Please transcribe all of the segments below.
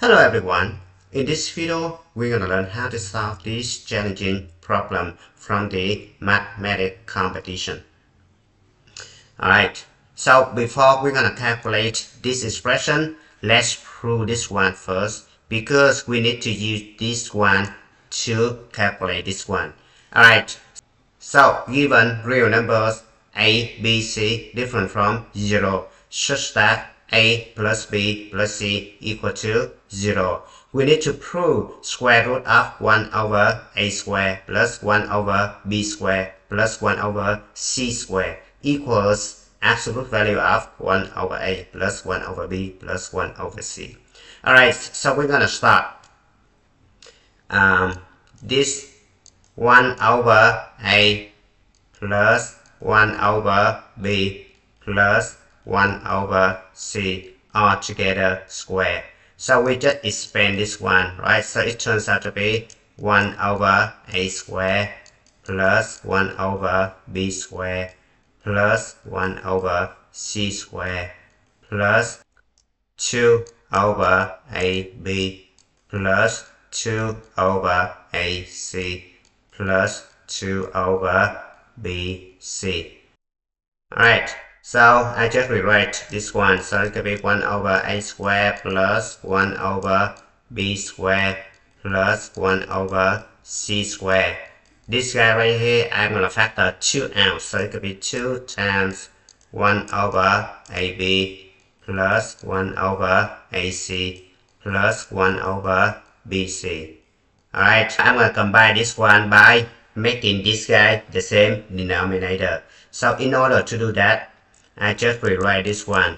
Hello everyone. In this video, we're going to learn how to solve this challenging problem from the mathematics competition. Alright, so before we're going to calculate this expression, let's prove this one first because we need to use this one to calculate this one. Alright, so given real numbers a, b, c different from 0 such that a plus b plus c equal to 0. We need to prove square root of 1 over a square plus 1 over b square plus 1 over c square equals absolute value of 1 over a plus 1 over b plus 1 over c. Alright, so we're gonna start. This 1 over a plus 1 over b plus 1 over c all together square. So we just expand this one, right? So it turns out to be 1 over a square plus 1 over b square plus 1 over c square plus 2 over ab plus 2 over ac plus 2 over bc. Alright, so I just rewrite this one. So it could be 1 over a square plus 1 over b square plus 1 over c square. This guy right here, I'm going to factor 2 out. So it could be 2 times 1 over ab plus 1 over ac plus 1 over bc. Alright, I'm going to combine this one by making this guy the same denominator. So in order to do that, I just rewrite this one.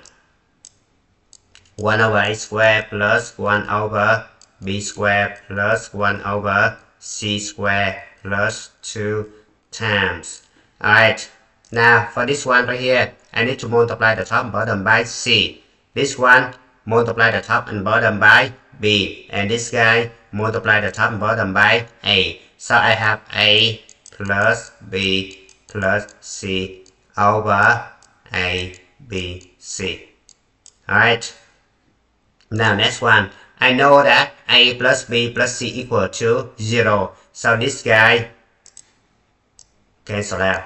1 over a square plus 1 over b square plus 1 over c square plus 2 times. Alright, now for this one right here, I need to multiply the top and bottom by c. This one, multiply the top and bottom by b. And this guy, multiply the top and bottom by a. So I have a plus b plus c over a, b, c. Alright. Now next one. I know that a plus b plus c equal to 0. So this guy cancel out.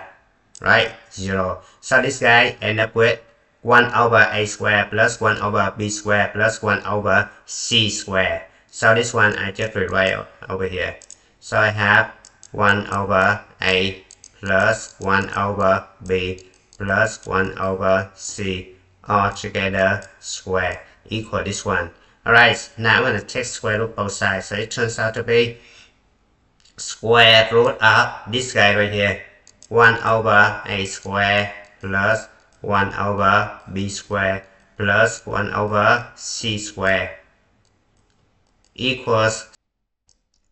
Right? 0. So this guy end up with 1 over a square plus 1 over b square plus 1 over c square. So this one I just rewrite over here. So I have 1 over a plus 1 over b plus 1 over c all together square equal this one. Alright, now I'm going to take square root both sides. So it turns out to be square root of this guy right here. 1 over a square plus 1 over b square plus 1 over c square equals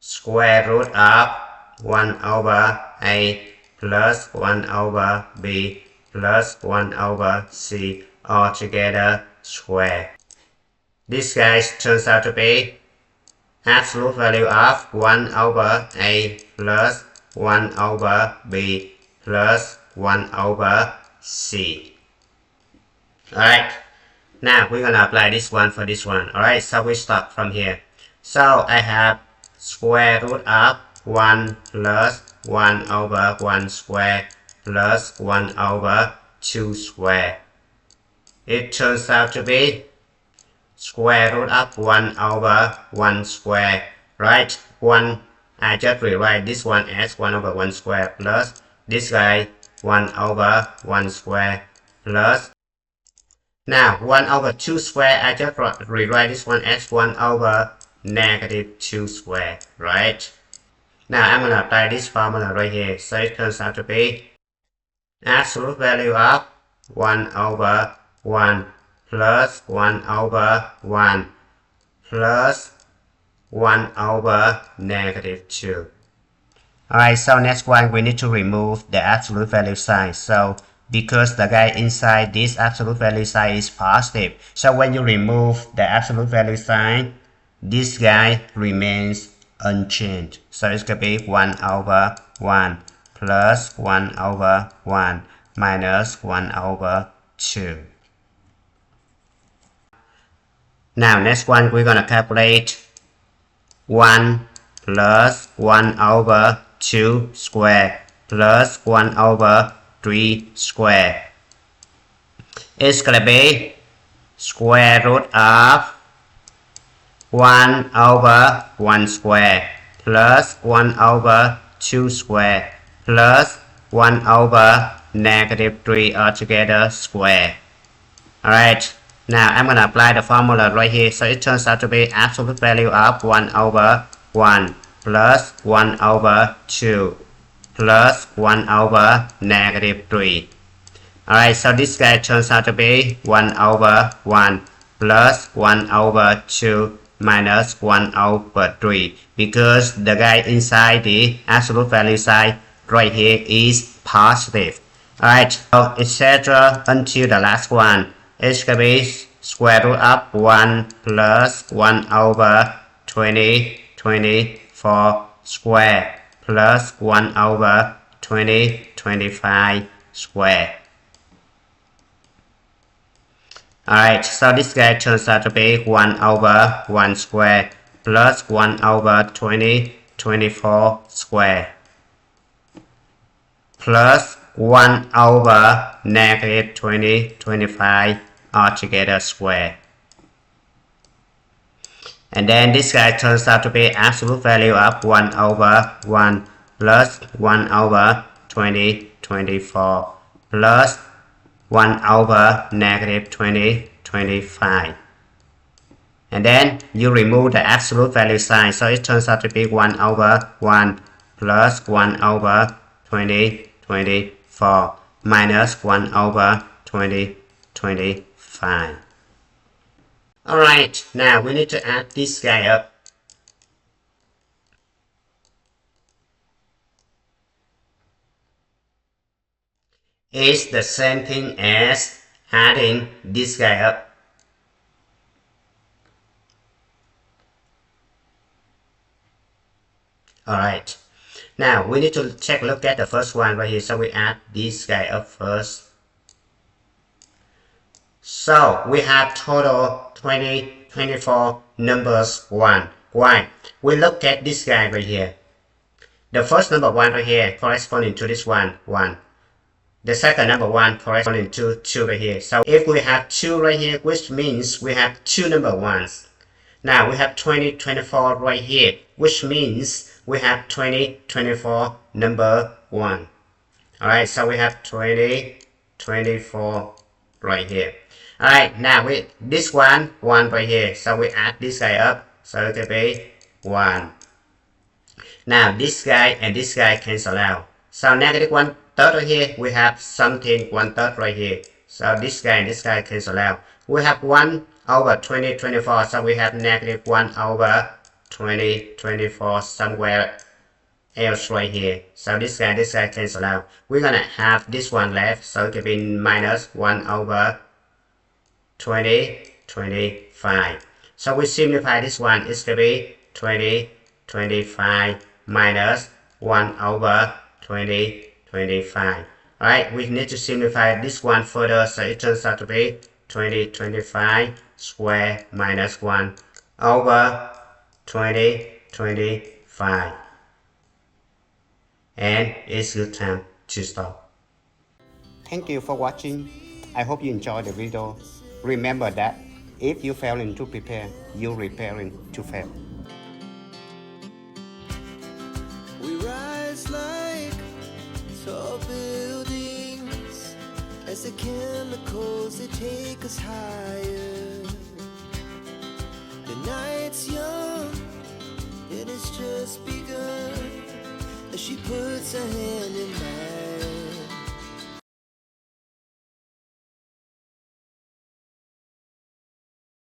square root of 1 over a plus 1 over b plus 1 over c all together square. This guy turns out to be absolute value of 1 over a plus 1 over b plus 1 over c. Alright, now we're gonna apply this one for this one. Alright, so we start from here. So I have square root of 1 plus 1 over 1 square plus 1 over 2 square. It turns out to be square root of 1 over 1 square. Right? 1, I just rewrite this one as 1 over 1 square plus this guy 1 over 1 square plus. Now 1 over 2 square, I just rewrite this one as 1 over negative 2 square. Right? Now I'm going to apply this formula right here. So it turns out to be absolute value of 1 over 1 plus 1 over 1 plus 1 over negative 2. Alright, so next one we need to remove the absolute value sign. So because the guy inside this absolute value sign is positive, so when you remove the absolute value sign, this guy remains unchanged. So it's going to be 1 over 1 plus 1 over 1 minus 1 over 2. Now next one we're gonna calculate 1 plus 1 over 2 square plus 1 over 3 square. It's gonna be square root of 1 over 1 square plus 1 over 2 square plus 1 over negative 3 altogether square. Alright, now I'm going to apply the formula right here. So it turns out to be absolute value of 1 over 1 plus 1 over 2 plus 1 over negative 3. Alright, so this guy turns out to be 1 over 1 plus 1 over 2 minus 1 over 3, because the guy inside the absolute value side right here is positive. Alright, so etc. until the last one. It's going to be square root of 1 plus 1 over 24 square plus 1 over 25 square. Alright, so this guy turns out to be 1 over 1 square plus 1 over 24 square plus 1 over negative 25 altogether square. And then this guy turns out to be absolute value of 1 over 1 plus 1 over 24 plus 1 over negative 25. And then you remove the absolute value sign, so it turns out to be 1 over 1 plus 1 over 24 minus 1 over 25. Alright, now we need to add this guy up. It's the same thing as adding this guy up. Alright, now we need to take a look at the first one right here, so we add this guy up first. So we have total 24 numbers 1. Why? We look at this guy right here. The first number 1 right here corresponding to this one, 1. The second number 1 corresponding to 2 right here. So if we have 2 right here, which means we have 2 number 1s. Now we have 24 right here, which means we have 24 number 1. Alright, so we have 24 right here. Alright, now with this one right here, so we add this guy up, so it will be 1. Now this guy and this guy cancel out. So negative 1/3 right here, we have something 1/3 right here. So this guy and this guy cancel out. We have 1 over 24, so we have negative 1 over 24 somewhere else right here. So this guy cancel out. We're gonna have this one left, so it will be minus 1 over 25. So we simplify this one, it's gonna be 25 minus 1 over 25. Alright, we need to simplify this one further, so it turns out to be 25 square minus 1 over 25. And it's good time to stop. Thank you for watching. I hope you enjoyed the video. Remember that if you failing to prepare, you're preparing to fail. We rise like tall buildings as the chemicals they take us higher. The night's young and it's just begun as she puts her hand